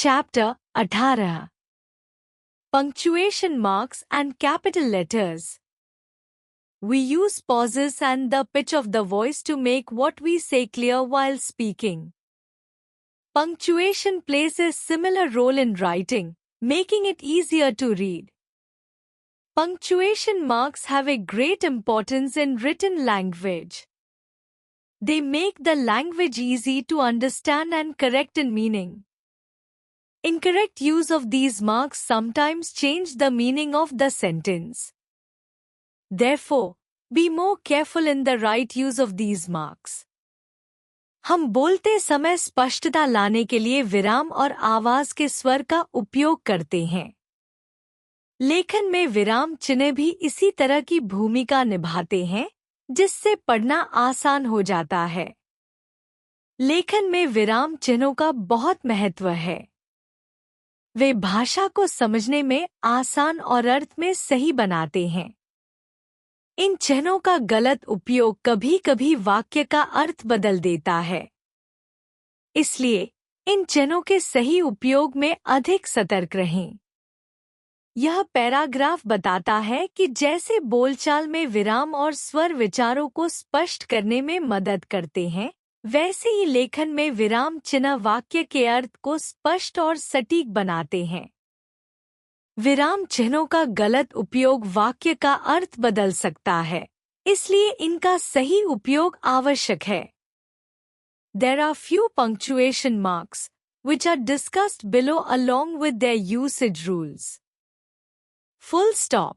Chapter 18. Punctuation marks and capital letters. We use pauses and the pitch of the voice to make what we say clear while speaking. Punctuation plays a similar role in writing, making it easier to read. Punctuation marks have a great importance in written language. They make the language easy to understand and correct in meaning. Incorrect use of these marks sometimes change the meaning of the sentence. Therefore, be more careful in the right use of these marks. हम बोलते समय स्पष्टता लाने के लिए विराम और आवाज के स्वर का उपयोग करते हैं। लेखन में विराम चिन्ह भी इसी तरह की भूमिका निभाते हैं, जिससे पढ़ना आसान हो जाता है। लेखन में विराम चिन्हों का बहुत महत्व है। वे भाषा को समझने में आसान और अर्थ में सही बनाते हैं। इन चिन्हों का गलत उपयोग कभी-कभी वाक्य का अर्थ बदल देता है। इसलिए इन चिन्हों के सही उपयोग में अधिक सतर्क रहें। यह पैराग्राफ बताता है कि जैसे बोलचाल में विराम और स्वर विचारों को स्पष्ट करने में मदद करते हैं, वैसे ही लेखन में विराम चिन्ह वाक्य के अर्थ को स्पष्ट और सटीक बनाते हैं। विराम चिन्हों का गलत उपयोग वाक्य का अर्थ बदल सकता है, इसलिए इनका सही उपयोग आवश्यक है। There are few punctuation marks, which are discussed below along with their usage rules. Full stop.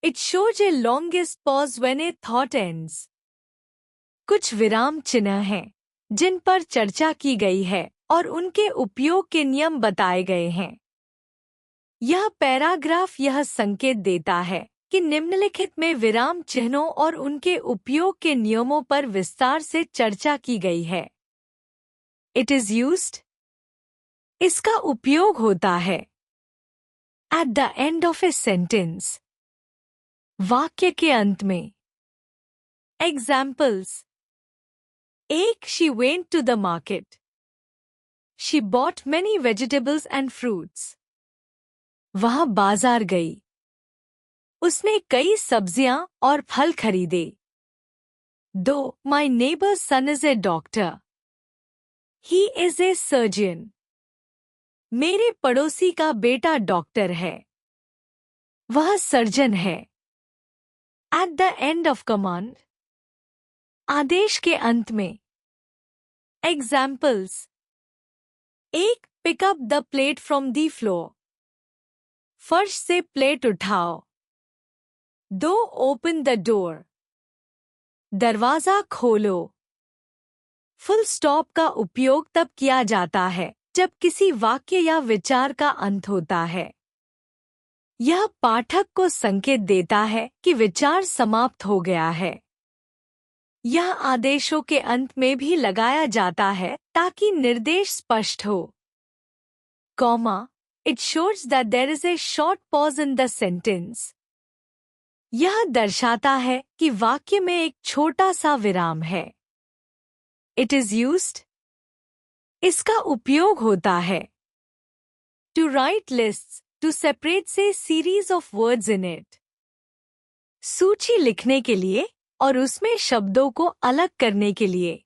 It shows a longest pause when a thought ends. कुछ विराम चिन्ह हैं, जिन पर चर्चा की गई है और उनके उपयोग के नियम बताए गए हैं। यह पैराग्राफ यह संकेत देता है कि निम्नलिखित में विराम चिन्हों और उनके उपयोग के नियमों पर विस्तार से चर्चा की गई है। It is used. इसका उपयोग होता है। At the end of a sentence. वाक्य के अंत में। Examples. एक, she went to the market. She bought many vegetables and fruits. वह बाजार गई। उसने कई सब्जियां और फल खरीदे। 2. My neighbor's son is a doctor. He is a surgeon. मेरे पड़ोसी का बेटा डॉक्टर है। वह सर्जन है। At the end of command. आदेश के अंत में। Examples. एक, pick up the plate from the floor. फर्श से प्लेट उठाओ। 2. Open the door. दरवाजा खोलो। फुल स्टॉप का उपयोग तब किया जाता है जब किसी वाक्य या विचार का अंत होता है। यह पाठक को संकेत देता है कि विचार समाप्त हो गया है। यह आदेशों के अंत में भी लगाया जाता है ताकि निर्देश स्पष्ट हो। Comma, it shows that there is a short pause in the sentence. यह दर्शाता है कि वाक्य में एक छोटा सा विराम है। It is used. इसका उपयोग होता है। To write lists, to separate say series of words in it. सूची लिखने के लिए और उसमें शब्दों को अलग करने के लिए।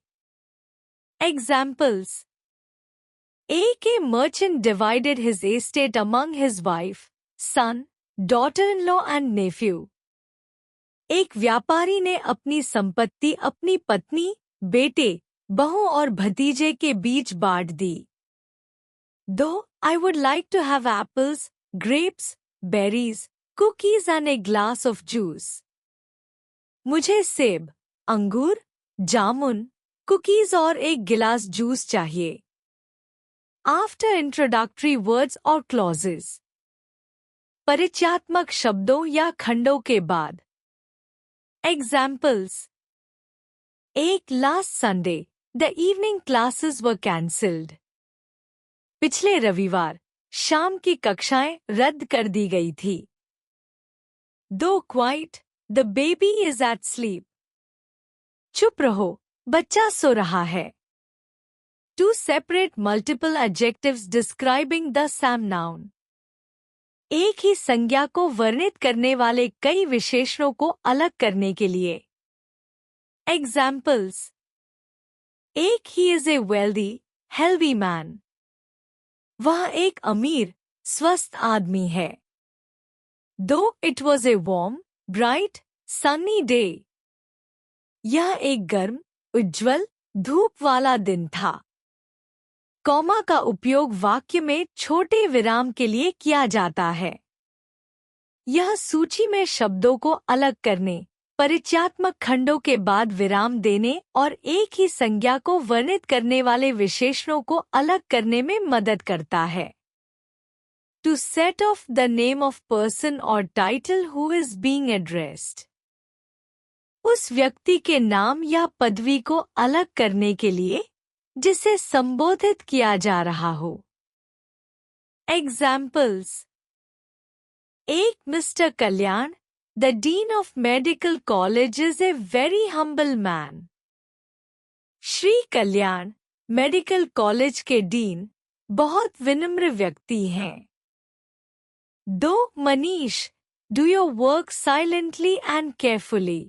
Examples. एक, a merchant divided his estate among his wife, son, daughter-in-law and nephew. एक व्यापारी ने अपनी संपत्ति अपनी पत्नी, बेटे, बहू और भतीजे के बीच बांट दी। 2. I would like to have apples, grapes, berries, cookies and a glass of juice. मुझे सेब, अंगूर, जामुन, कुकीज और एक गिलास जूस चाहिए। After introductory words or clauses. परिचयात्मक शब्दों या खंडों के बाद। Examples. एक, last Sunday, the evening classes were cancelled. पिछले रविवार, शाम की कक्षाएं रद्द कर दी गई थी। 2. Quiet, the baby is at sleep. चुप रहो, बच्चा सो रहा है। To separate multiple adjectives describing the same noun. एक ही संज्ञा को वर्णित करने वाले कई विशेषणों को अलग करने के लिए. Examples. एक he is a wealthy, healthy man. वह एक अमीर, स्वस्थ आदमी है. Though it was a warm, bright, sunny day. यह एक गर्म, उज्ज्वल, धूप वाला दिन था. कॉमा का उपयोग वाक्य में छोटे विराम के लिए किया जाता है. यह सूची में शब्दों को अलग करने, परिचयात्मक खंडों के बाद विराम देने और एक ही संज्ञा को वर्णित करने वाले विशेषणों को अलग करने में मदद करता है. To set off the name of person or title who is being addressed. उस व्यक्ति के नाम या पदवी को अलग करने के लिए जिसे संबोधित किया जा रहा हो. Examples. एक mister Kalyan, the Dean of Medical College is a very humble man. Shri Kalyan, medical college के डीन, बहुत विनम्र व्यक्ति हैं. दो Manish, do your work silently and carefully.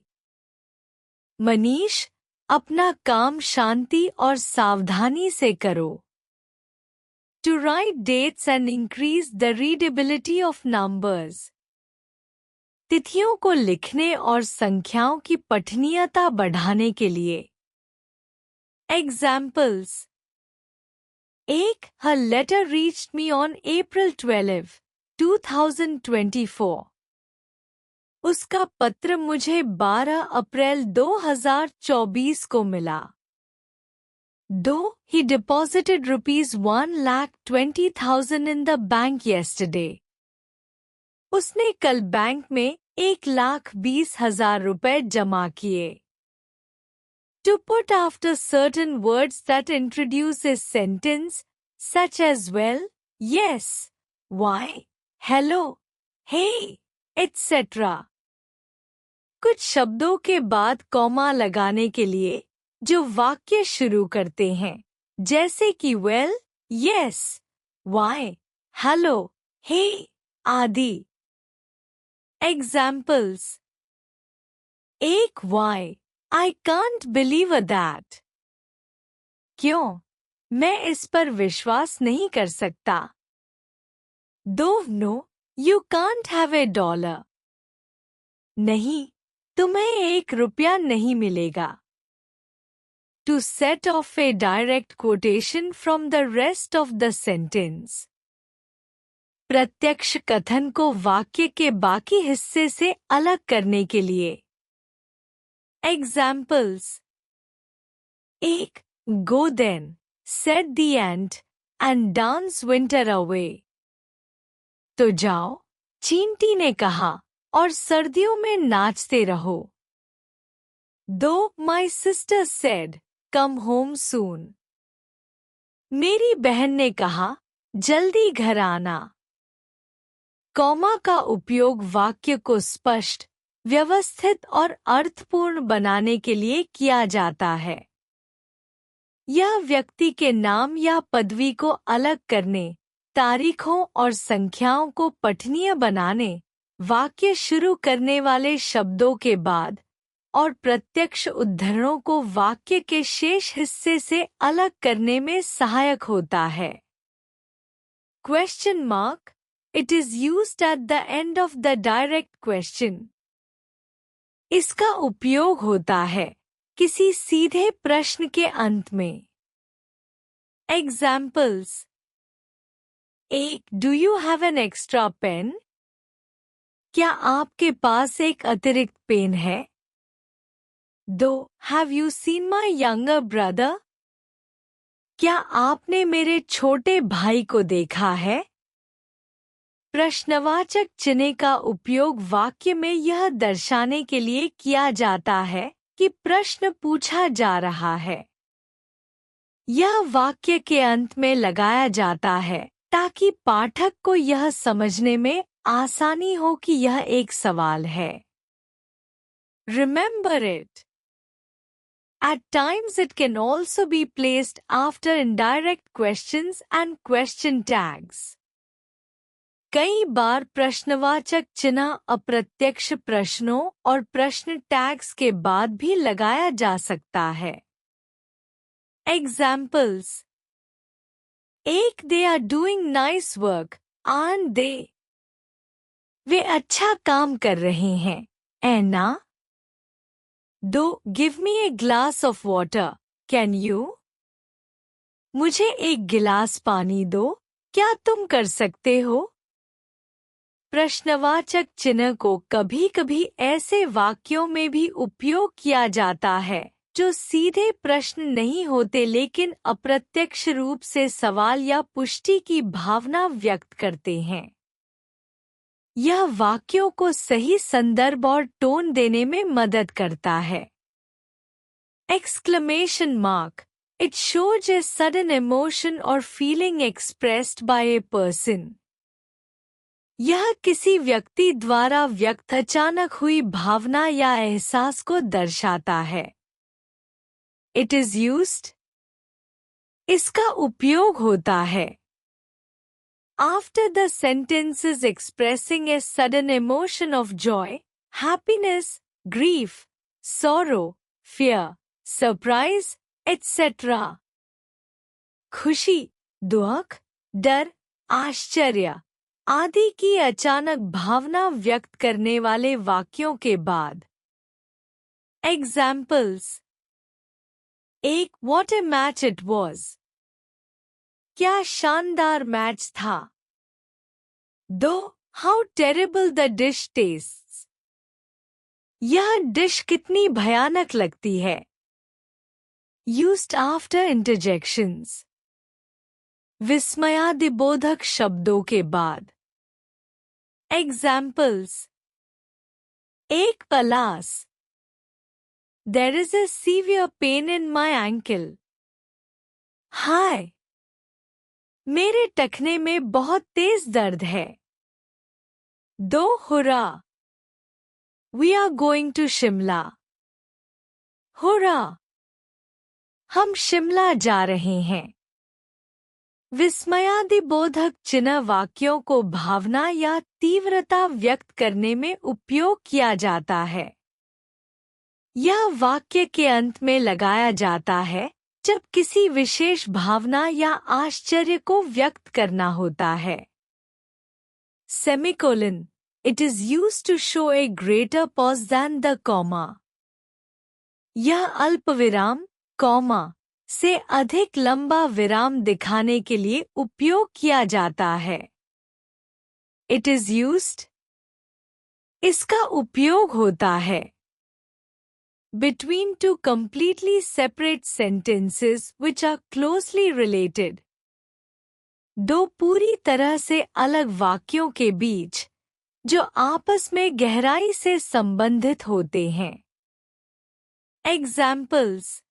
Manish, अपना काम शांति और सावधानी से करो. To write dates and increase the readability of numbers. तिथियों को लिखने और संख्याओं की पठनीयता बढ़ाने के लिए. Examples. एक Her letter reached me on April 12, 2024. उसका पत्र मुझे 12 अप्रैल 2024 को मिला. Though he deposited rupees 1,20,000 in the bank yesterday. उसने कल बैंक में 1,20,000 रुपए जमा किए. To put after certain words that introduce a sentence, such as well, yes, why, hello, hey, etc. कुछ शब्दों के बाद कॉमा लगाने के लिए जो वाक्य शुरू करते हैं, जैसे कि well, yes, why, hello, hey आदि. Examples. एक why, I can't believe that. क्यों? मैं इस पर विश्वास नहीं कर सकता. दो no, you can't have a dollar. नहीं, तुम्हें ₹1 नहीं मिलेगा. To set off a direct quotation from the rest of the sentence. प्रत्यक्ष कथन को वाक्य के बाकी हिस्से से अलग करने के लिए. Examples. एक Go then, said the ant, and dance winter away. तो जाओ, चींटी ने कहा, और सर्दियों में नाचते रहो. Though my sister said, come home soon. मेरी बहन ने कहा, जल्दी घर आना. कॉमा का उपयोग वाक्य को स्पष्ट, व्यवस्थित और अर्थपूर्ण बनाने के लिए किया जाता है. यह व्यक्ति के नाम या पदवी को अलग करने, तारीखों और संख्याओं को पठनीय बनाने, वाक्य शुरू करने वाले शब्दों के बाद और प्रत्यक्ष उद्धरणों को वाक्य के शेष हिस्से से अलग करने में सहायक होता है. Question mark. It is used at the end of the direct question. इसका उपयोग होता है किसी सीधे प्रश्न के अंत में. Examples. एक Do you have an extra pen? क्या आपके पास एक अतिरिक्त पेन है? दो Have you seen my younger brother? क्या आपने मेरे छोटे भाई को देखा है? प्रश्नवाचक चिन्ह का उपयोग वाक्य में यह दर्शाने के लिए किया जाता है कि प्रश्न पूछा जा रहा है. यह वाक्य के अंत में लगाया जाता है ताकि पाठक को यह समझने में आसानी हो कि यह एक सवाल है. Remember it. At times it can also be placed after indirect questions and question tags. कई बार प्रश्नवाचक चिन्ह अप्रत्यक्ष प्रश्नों और प्रश्न टैग्स के बाद भी लगाया जा सकता है. Examples. एक, they are doing nice work, aren't they? वे अच्छा काम कर रहे हैं, है ना? दो, give me a glass of water, can you? मुझे एक गिलास पानी दो, क्या तुम कर सकते हो? प्रश्नवाचक चिन्ह को कभी-कभी ऐसे वाक्यों में भी उपयोग किया जाता है जो सीधे प्रश्न नहीं होते लेकिन अप्रत्यक्ष रूप से सवाल या पुष्टि की भावना व्यक्त करते हैं. यह वाक्यों को सही संदर्भ और टोन देने में मदद करता है. Exclamation mark. It shows a sudden emotion or feeling expressed by a person. यह किसी व्यक्ति द्वारा व्यक्त अचानक हुई भावना या एहसास को दर्शाता है. It is used. इसका उपयोग होता है. After the sentences expressing a sudden emotion of joy, happiness, grief, sorrow, fear, surprise, etc. खुशी, दुख, डर, आश्चर्य आदि की अचानक भावना व्यक्त करने वाले वाक्यों के बाद. Examples. एक, what a match it was. क्या शानदार मैच था. दो, how terrible the dish tastes. यह डिश कितनी भयानक लगती है. Used after interjections. विस्मयादिबोधक शब्दों के बाद. Examples. एक, alas. There is a severe pain in my ankle. हाय, मेरे टखने में बहुत तेज दर्द है. दो, hurrah. We are going to Shimla. Hurrah, हम शिमला जा रहे हैं. विस्मयादिबोधक चिन्ह वाक्यों को भावना या तीव्रता व्यक्त करने में उपयोग किया जाता है. यह वाक्य के अंत में लगाया जाता है जब किसी विशेष भावना या आश्चर्य को व्यक्त करना होता है. Semicolon. It is used to show a greater pause than the comma. यह अल्पविराम, कॉमा से अधिक लंबा विराम दिखाने के लिए उपयोग किया जाता है. It is used. इसका उपयोग होता है. Between two completely separate sentences which are closely related. दो पूरी तरह से अलग वाक्यों के बीच जो आपस में गहराई से संबंधित होते हैं. Examples.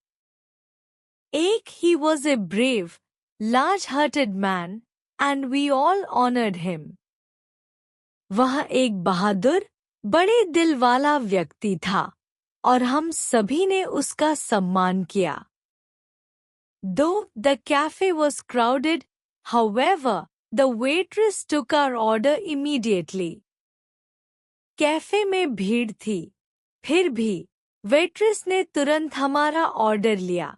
एक, he was a brave, large-hearted man, and we all honored him. वह एक बहादुर, बड़े दिल वाला व्यक्ति था, और हम सभी ने उसका सम्मान किया. दो, the cafe was crowded, however, the waitress took our order immediately. Cafe में भीड़ थी, फिर भी वेट्रेस ने तुरंत हमारा ऑर्डर लिया.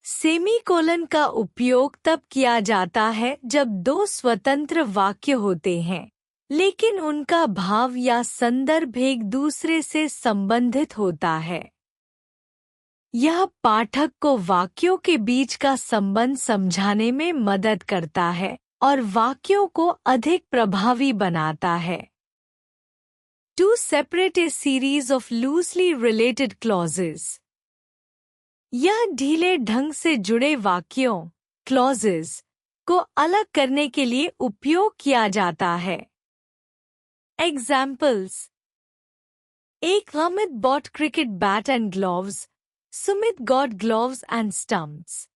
सेमीकोलन का उपयोग तब किया जाता है जब दो स्वतंत्र वाक्य होते हैं, लेकिन उनका भाव या संदर्भ एक दूसरे से संबंधित होता है. यह पाठक को वाक्यों के बीच का संबंध समझाने में मदद करता है और वाक्यों को अधिक प्रभावी बनाता है. To separate a series of loosely related clauses. यह ढीले ढंग से जुड़े वाक्यों, clauses, को अलग करने के लिए उपयोग किया जाता है. Examples. एक, Amit bought cricket bat and gloves. Sumit got gloves and stumps.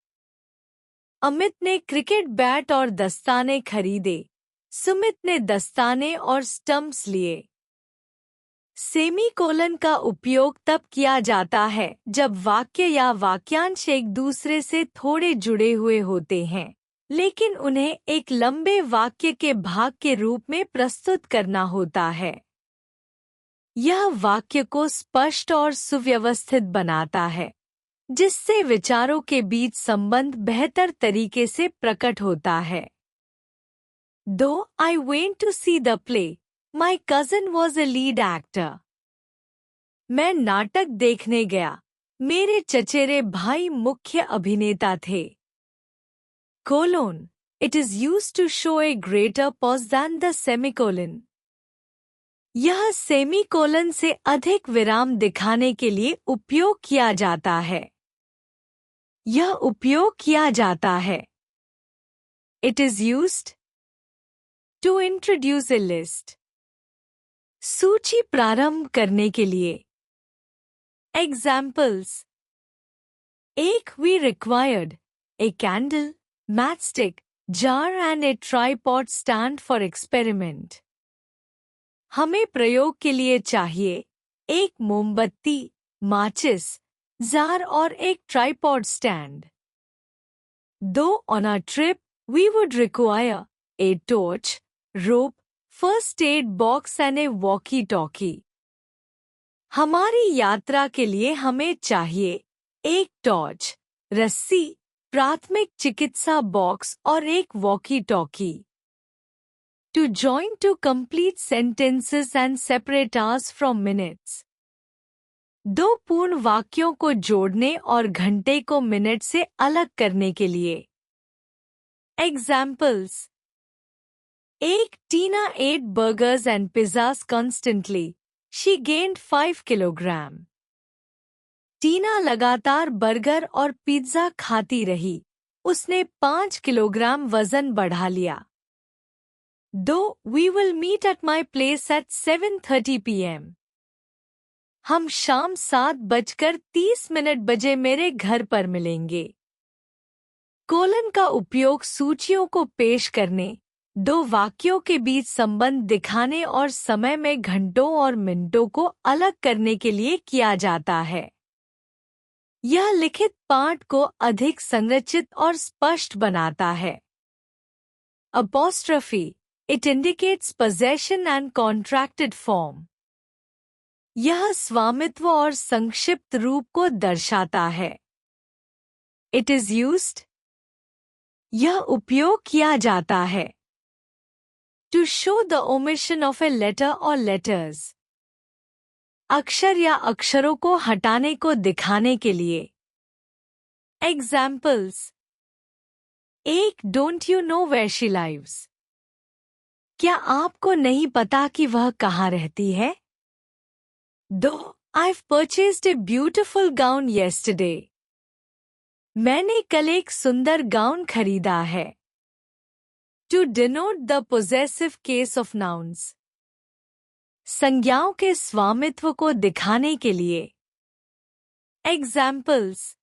Amit ने क्रिकेट बैट और दस्ताने खरीदे. सुमित ने दस्ताने और स्टंप्स लिए. सेमीकोलन का उपयोग तब किया जाता है जब वाक्य या वाक्यांश एक दूसरे से थोड़े जुड़े हुए होते हैं, लेकिन उन्हें एक लंबे वाक्य के भाग के रूप में प्रस्तुत करना होता है। यह वाक्य को स्पष्ट और सुव्यवस्थित बनाता है, जिससे विचारों के बीच संबंध बेहतर तरीके से प्रकट होता है। Though I went to see the play, my cousin was a lead actor. मैं नाटक देखने गया, मेरे चचेरे भाई मुख्य अभिनेता थे। Colon. It is used to show a greater pause than the semicolon. यह सेमीकोलन से अधिक विराम दिखाने के लिए उपयोग किया जाता है। यह उपयोग किया जाता है। It is used to introduce a list. सूची प्रारंभ करने के लिए। Examples. एक, we required a candle, matchstick, jar and a tripod stand for experiment. हमें प्रयोग के लिए चाहिए एक मोमबत्ती, माचिस, जार और एक ट्राइपॉड स्टैंड। दो, on our trip, we would require a torch, rope, first aid box and a walkie-talkie. हमारी यात्रा के लिए हमें चाहिए एक टॉर्च, रस्सी, प्राथमिक चिकित्सा बॉक्स और एक walkie talkie. To join two complete sentences and separate hours from minutes. दो पूर्ण वाक्यों को जोड़ने और घंटे को मिनट से अलग करने के लिए। Examples. एक, Tina ate burgers and pizzas constantly. She gained 5 kilogram. टीना लगातार बर्गर और पिज्जा खाती रही, उसने 5 किलोग्राम वजन बढ़ा लिया। दो, we will meet at my place at 7:30 p.m. हम शाम 7:30 बजे मेरे घर पर मिलेंगे। कोलन का उपयोग सूचियों को पेश करने, दो वाक्यों के बीच संबंध दिखाने और समय में घंटों और मिनटों को अलग करने के लिए किया जाता है। यह लिखित पाठ को अधिक संरचित और स्पष्ट बनाता है। Apostrophe. It indicates possession and contracted form. यह स्वामित्व और संक्षिप्त रूप को दर्शाता है। It is used. यह उपयोग किया जाता है। To show the omission of a letter or letters. अक्षर या अक्षरों को हटाने को दिखाने के लिए। Examples. एक, Don't you know where she lives? क्या आपको नहीं पता कि वह कहाँ रहती है? दो, I've purchased a beautiful gown yesterday. मैंने कल एक सुंदर गाउन खरीदा है। To denote the possessive case of nouns. संज्ञाओं के स्वामित्व को दिखाने के लिए। Examples.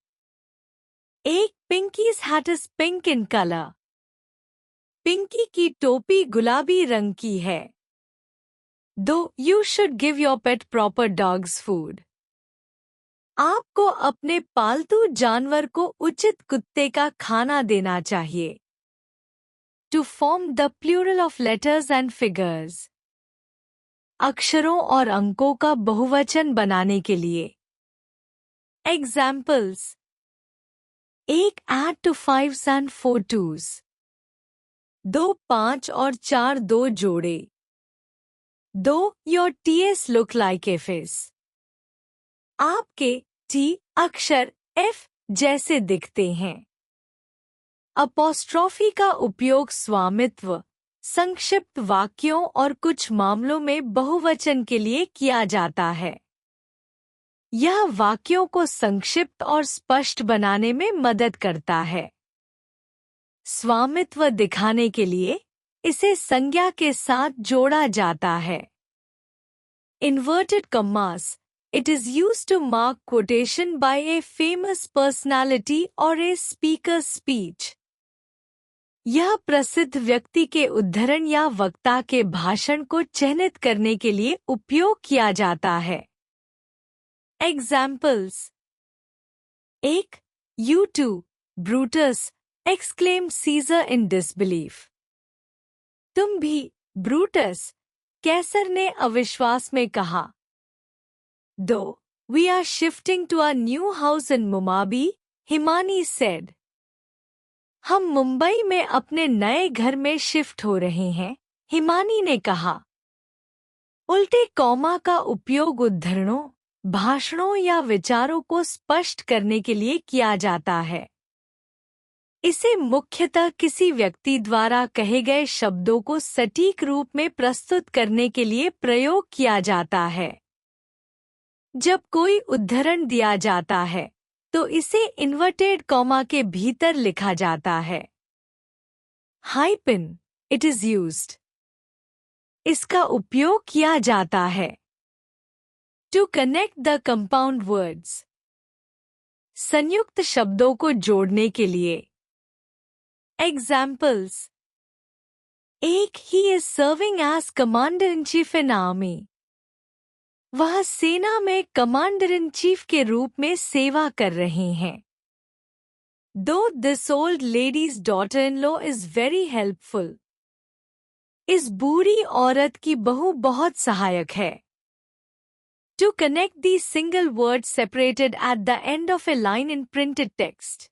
एक, Pinky's hat is pink in color. Pinky की टोपी गुलाबी रंग की है। दो, You should give your pet proper dog's food. आपको अपने पालतू जानवर को उचित कुत्ते का खाना देना चाहिए। To form the plural of letters and figures. अक्षरों और अंकों का बहुवचन बनाने के लिए। Examples. एक, Add to 5s and 4 2s. दो, 5 और 4 दो जोड़े। दो, Your T's look like F's. आपके T अक्षर F जैसे दिखते हैं। अपोस्ट्रोफी का उपयोग स्वामित्व, संक्षिप्त वाक्यों और कुछ मामलों में बहुवचन के लिए किया जाता है। यह वाक्यों को संक्षिप्त और स्पष्ट बनाने में मदद करता है। स्वामित्व दिखाने के लिए इसे संज्ञा के साथ जोड़ा जाता है। Inverted commas. It is used to mark quotation by a famous personality or a speaker's speech. यह प्रसिद्ध व्यक्ति के उद्धरण या वक्ता के भाषण को चिह्नित करने के लिए उपयोग किया जाता है। Examples: 1. You too, Brutus, exclaimed Caesar in disbelief. तुम भी, ब्रूटस, कैसर ने अविश्वास में कहा। 2. We are shifting to our new house in Mumbai, Himani said. हम मुंबई में अपने नए घर में शिफ्ट हो रहे हैं, हिमानी ने कहा। उल्टे कॉमा का उपयोग उद्धरणों, भाषणों या विचारों को स्पष्ट करने के लिए किया जाता है। इसे मुख्यतः किसी व्यक्ति द्वारा कहे गए शब्दों को सटीक रूप में प्रस्तुत करने के लिए प्रयोग किया जाता है। जब कोई उद्धरण दिया जाता है, तो इसे इन्वर्टेड कॉमा के भीतर लिखा जाता है। Hyphen, it is used. इसका उपयोग किया जाता है। To connect the compound words, संयुक्त शब्दों को जोड़ने के लिए। Examples: 1. He is serving as commander in chief in army. वह सेना में कमांडर इन चीफ के रूप में सेवा कर रहे हैं। 2. This old lady's daughter-in-law is very helpful. इस बूढ़ी औरत की बहू बहुत सहायक है। To connect the single word separated at the end of a line in printed text.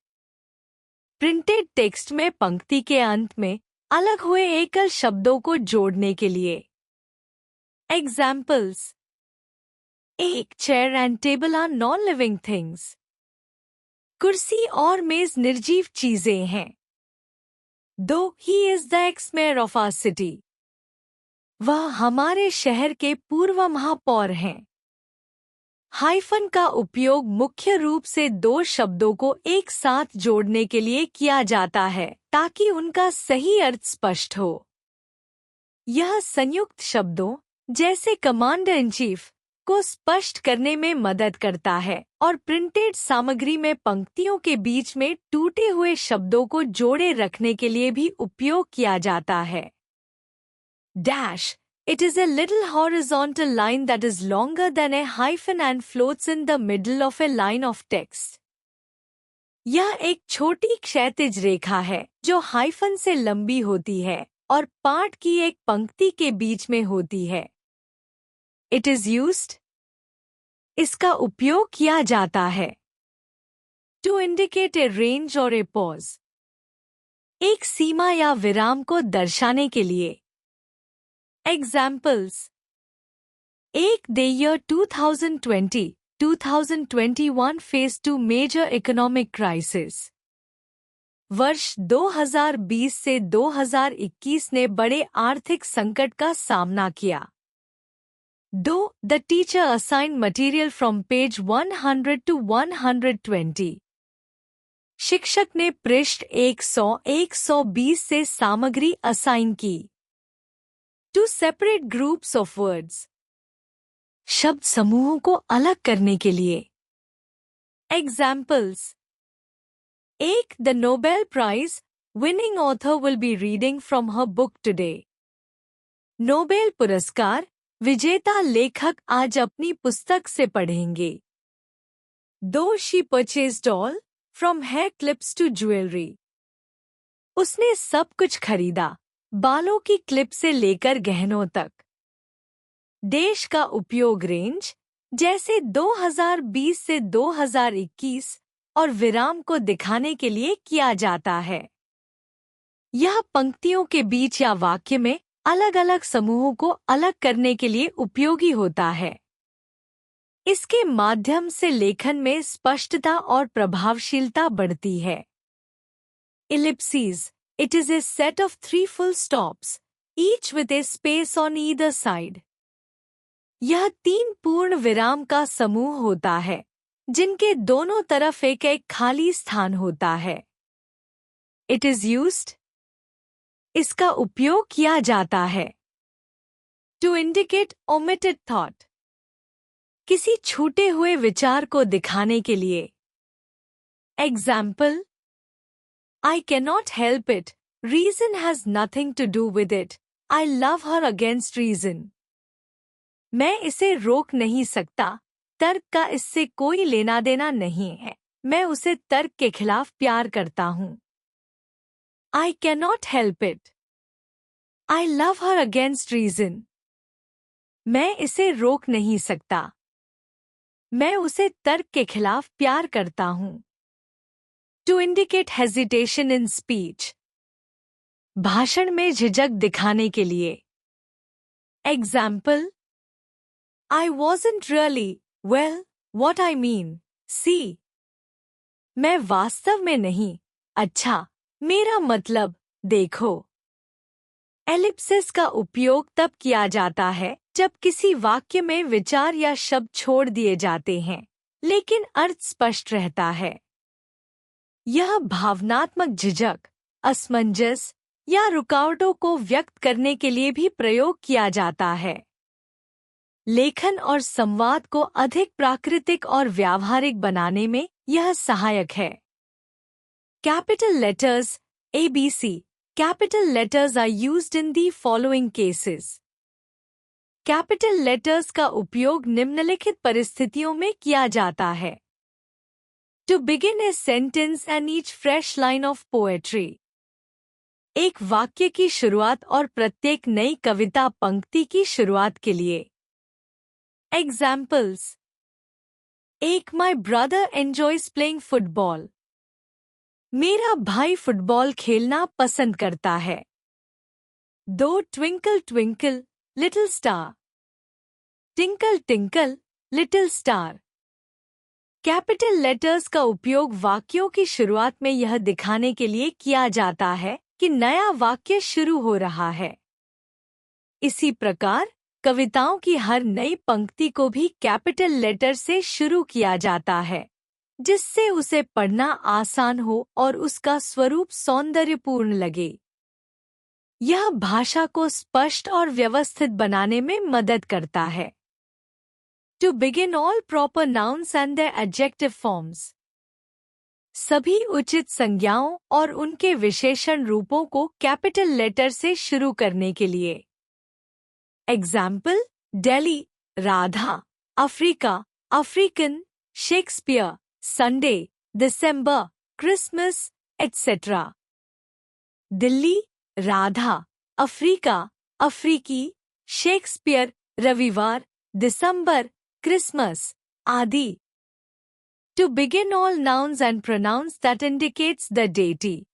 Printed text में पंक्ति के अंत में अलग हुए एकल शब्दों को जोड़ने के लिए। Examples: 1. Chair and table are non-living things. कुर्सी और मेज निर्जीव चीजें हैं। 2. He is the ex-mayor of our city. वह हमारे शहर के पूर्व महापौर हैं। हाइफन का उपयोग मुख्य रूप से दो शब्दों को एक साथ जोड़ने के लिए किया जाता है ताकि उनका सही अर्थ स्पष्ट हो। यह संयुक्त शब्दों, जैसे कमांडर इन चीफ, को स्पष्ट करने में मदद करता है और प्रिंटेड सामग्री में पंक्तियों के बीच में टूटे हुए शब्दों को जोड़े रखने के लिए भी उपयोग किया जाता है। Dash, it is a little horizontal line that is longer than a hyphen and floats in the middle of a line of text. यह एक छोटी क्षैतिज रेखा है जो हाइफन से लंबी होती है और पाठ की एक पंक्ति के बीच में होती है। It is used. इसका उपयोग किया जाता है। To indicate a range or a pause. एक सीमा या विराम को दर्शाने के लिए। Examples: 1. The year 2020-2021 faced two major economic crises. वर्ष 2020 से 2021 ने बड़े आर्थिक संकट का सामना किया। 2. The teacher assigned material from page 100 to 120. शिक्षक ने पृष्ठ 100-120 से सामग्री असाइन की। To separate groups of words. शब्द समूहों को अलग करने के लिए। Examples: 1. The Nobel Prize winning author will be reading from her book today. Nobel पुरस्कार विजेता लेखक आज अपनी पुस्तक से पढ़ेंगे। 2. She purchased all, from hair clips to jewelry. उसने सब कुछ खरीदा, बालों की क्लिप से लेकर गहनों तक। देश का उपयोग रेंज, जैसे 2020 से 2021, और विराम को दिखाने के लिए किया जाता है। यह पंक्तियों के बीच या वाक्य में अलग अलग समूहों को अलग करने के लिए उपयोगी होता है। इसके माध्यम से लेखन में स्पष्टता और प्रभावशीलता बढ़ती है। Ellipses. It is a set of 3 full stops, each with a space on either side. यह 3 पूर्ण विराम का समूह होता है, जिनके दोनों तरफ एक एक खाली स्थान होता है। It is used. इसका उपयोग किया जाता है। To indicate omitted thought. किसी छूटे हुए विचार को दिखाने के लिए। Example: I cannot help it, Reason has nothing to do with it. I love her against reason. मैं इसे रोक नहीं सकता। तर्क का इससे कोई लेना देना नहीं है। मैं उसे तर्क के खिलाफ प्यार करता हूँ। I cannot help it. I love her against reason. मैं इसे रोक नहीं सकता। मैं उसे तर्क के खिलाफ प्यार करता हूँ। To indicate hesitation in speech. भाषण में झिझक दिखाने के लिए। Example. I wasn't really, well, what I mean, see. मैं वास्तव में नहीं, अच्छा, मेरा मतलब, देखो। एलिप्सिस का उपयोग तब किया जाता है जब किसी वाक्य में विचार या शब्द छोड़ दिए जाते हैं, लेकिन अर्थ स्पष्ट रहता है। यह भावनात्मक झिझक, असमंजस या रुकावटों को व्यक्त करने के लिए भी प्रयोग किया जाता है। लेखन और संवाद को अधिक प्राकृतिक और व्यावहारिक बनाने में यह सहायक है। Capital letters ABC. Capital letters are used in the following cases. Capital letters का उपयोग निम्नलिखित परिस्थितियों में किया जाता है। To begin a sentence and each fresh line of poetry. एक वाक्य की शुरुआत और प्रत्येक नई कविता पंक्ति की शुरुआत के लिए। Examples. एक My brother enjoys playing football. मेरा भाई फुटबॉल खेलना पसंद करता है। 2 Twinkle twinkle little star. Tinkle tinkle little star. Capital letters का उपयोग वाक्यों की शुरुआत में यह दिखाने के लिए किया जाता है कि नया वाक्य शुरू हो रहा है। इसी प्रकार कविताओं की हर नई पंक्ति को भी कैपिटल लेटर से शुरू किया जाता है, जिससे उसे पढ़ना आसान हो और उसका स्वरूप सौंदर्यपूर्ण लगे। यह भाषा को स्पष्ट और व्यवस्थित बनाने में मदद करता है। To begin all proper nouns and their adjective forms. सभी उचित संज्ञाओं और उनके विशेषण रूपों को कैपिटल लेटर से शुरू करने के लिए। Example. Delhi, Radha, Africa, African, Shakespeare, Sunday, December, Christmas, etc. Delhi, Radha, Africa, अफ्रीकी, शेक्सपियर, रविवार, दिसंबर, क्रिसमस, आदि। To begin all nouns and pronouns that indicates the deity.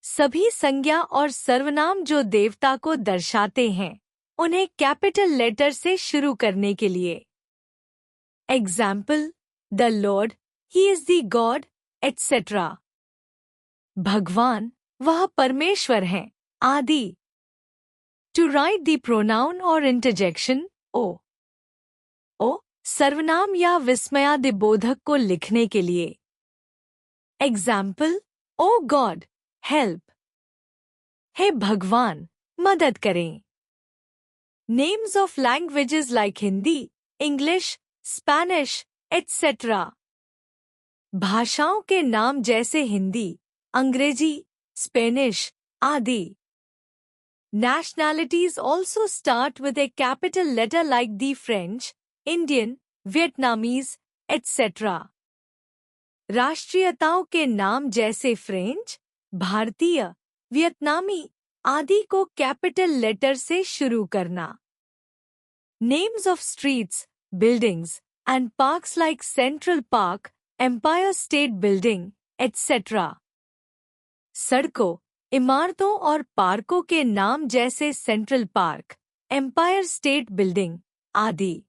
सभी संज्ञा और सर्वनाम जो देवता को दर्शाते हैं, उन्हें कैपिटल लेटर से शुरू करने के लिए। Example. The Lord, He is the God, etc. भगवान, वह परमेश्वर हैं, आदि। To write the pronoun or interjection, O. O, सर्वनाम या विस्मयादिबोधक को लिखने के लिए। Example. O God, help. हे भगवान, मदद करें। Names of languages like Hindi, English, Spanish, etc. भाषाओं के नाम जैसे हिंदी, अंग्रेजी, स्पेनिश, आदि। Nationalities also start with a capital letter like the French, Indian, Vietnamese, etc. राष्ट्रीयताओं के नाम जैसे फ्रेंच, भारतीय, वियतनामी आदि को कैपिटल लेटर से शुरू करना। Names of streets, buildings, and parks like Central Park, Empire State Building, etc. सड़कों, इमारतों और पार्कों के नाम जैसे central park, empire state building आदि।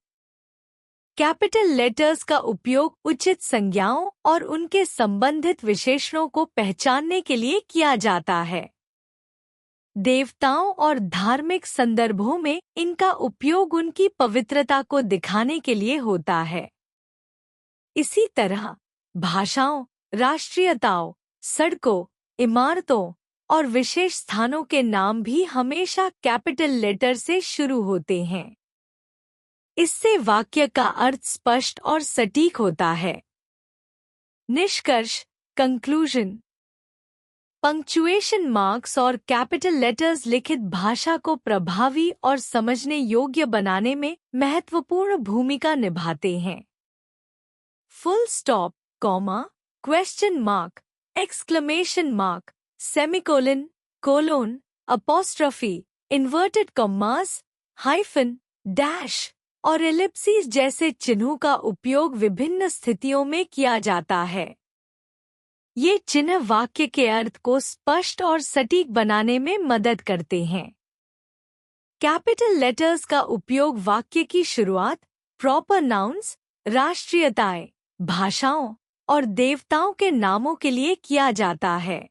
कैपिटल लेटर्स का उपयोग उचित संज्ञाओं और उनके संबंधित विशेषणों को पहचानने के लिए किया जाता है। देवताओं और धार्मिक संदर्भों में इनका उपयोग उनकी पवित्रता को दिखाने के लिए होता है। इसी तरह भाषाओं, राष्ट्रीयताओं, सड़कों, इमारतों और विशेष स्थानों के नाम भी हमेशा कैपिटल लेटर से शुरू होते हैं। इससे वाक्य का अर्थ स्पष्ट और सटीक होता है। निष्कर्ष, कंक्लूजन। पंक्चुएशन मार्क्स और कैपिटल लेटर्स लिखित भाषा को प्रभावी और समझने योग्य बनाने में महत्वपूर्ण भूमिका निभाते हैं। Full stop, comma, question mark, exclamation mark, semicolon, colon, apostrophe, inverted commas, hyphen, dash और एलिप्सिस जैसे चिन्हों का उपयोग विभिन्न स्थितियों में किया जाता है। ये चिन्ह वाक्य के अर्थ को स्पष्ट और सटीक बनाने में मदद करते हैं। कैपिटल लेटर्स का उपयोग वाक्य की शुरुआत, प्रॉपर नाउन्स, राष्ट्रीयताएं, भाषाओं और देवताओं के नामों के लिए किया जाता है।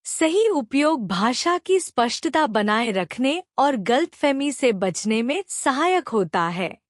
सही उपयोग भाषा की स्पष्टता बनाए रखने और गलतफहमी से बचने में सहायक होता है।